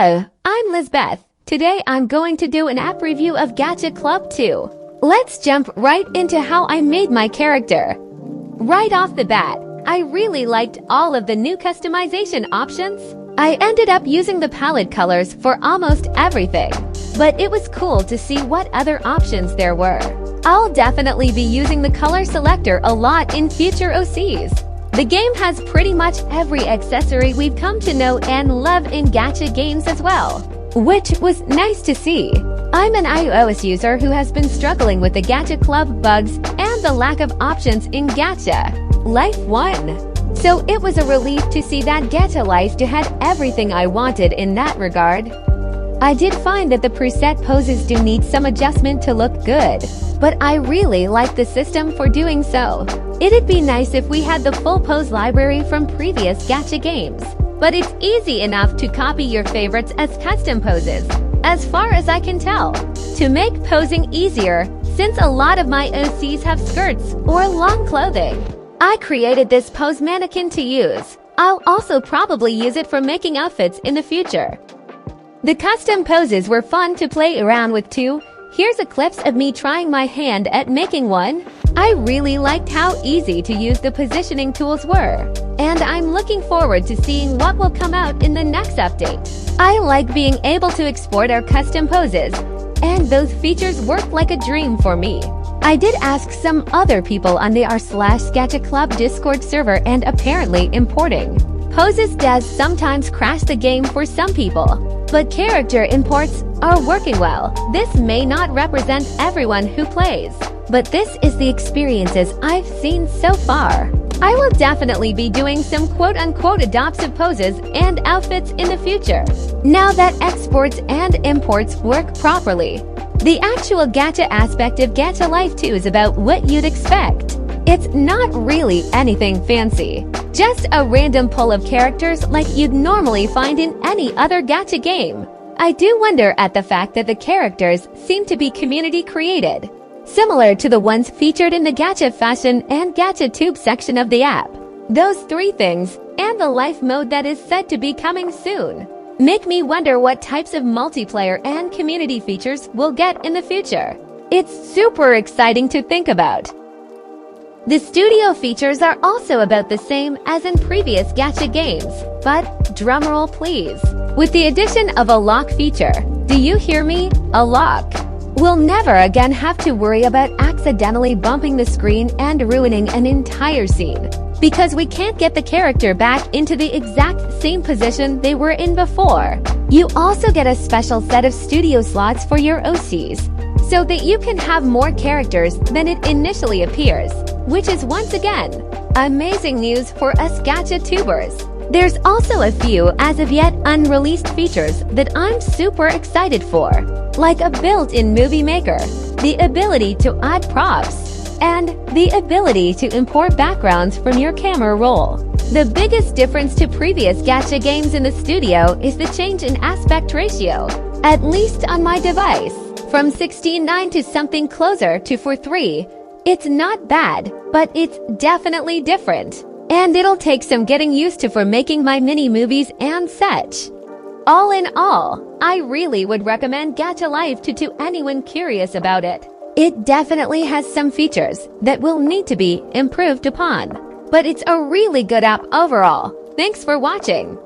Hello, I'm Lizbeth. Today I'm going to do an app review of GachaClub 2. Let's jump right into how I made my character. Right off the bat, I really liked all of the new customization options. I ended up using the palette colors for almost everything, but it was cool to see what other options there were. I'll definitely be using the color selector a lot in future OCs. The game has pretty much every accessory we've come to know and love in gacha games as well, which was nice to see. I'm an iOS user who has been struggling with the GachaClub bugs and the lack of options in Gacha Life 1. So it was a relief to see that Gacha Life had everything I wanted in that regard. I did find that the preset poses do need some adjustment to look good, but I really like the system for doing so. It'd be nice if we had the full pose library from previous gacha games, but it's easy enough to copy your favorites as custom poses, as far as I can tell. To make posing easier, since a lot of my OCs have skirts or long clothing, I created this pose mannequin to use. I'll also probably use it for making outfits in the future. The custom poses were fun to play around with too. Here's a clip of me trying my hand at making one. I really liked how easy to use the positioning tools were, and I'm looking forward to seeing what will come out in the next update. I like being able to export our custom poses, and those features work like a dream for me. I did ask some other people on the r/GachaClub Discord server, and apparently importing poses does sometimes crash the game for some people, but character imports are working well. This may not represent everyone who plays, but this is the experiences I've seen so far. I will definitely be doing some quote-unquote adoptive poses and outfits in the future, now that exports and imports work properly. The actual gacha aspect of Gacha Life 2 is about what you'd expect. It's not really anything fancy, just a random pull of characters like you'd normally find in any other gacha game. I do wonder at the fact that the characters seem to be community created, similar to the ones featured in the Gacha Fashion and Gacha Tube section of the app. Those three things, and the life mode that is said to be coming soon, make me wonder what types of multiplayer and community features we'll get in the future. It's super exciting to think about. The studio features are also about the same as in previous gacha games, but drumroll please, with the addition of a lock feature. Do you hear me? A lock. We'll never again have to worry about accidentally bumping the screen and ruining an entire scene, because we can't get the character back into the exact same position they were in before. You also get a special set of studio slots for your OCs, so that you can have more characters than it initially appears, which is once again amazing news for us gacha tubers. There's also a few as of yet unreleased features that I'm super excited for, like a built-in movie maker, the ability to add props, and the ability to import backgrounds from your camera roll. The biggest difference to previous gacha games in the studio is the change in aspect ratio, at least on my device, from 16:9 to something closer to 4:3. It's not bad, but it's definitely different, and it'll take some getting used to for making my mini movies and such. All in all, I really would recommend Gacha Life to anyone curious about it. It definitely has some features that will need to be improved upon, but it's a really good app overall. Thanks for watching.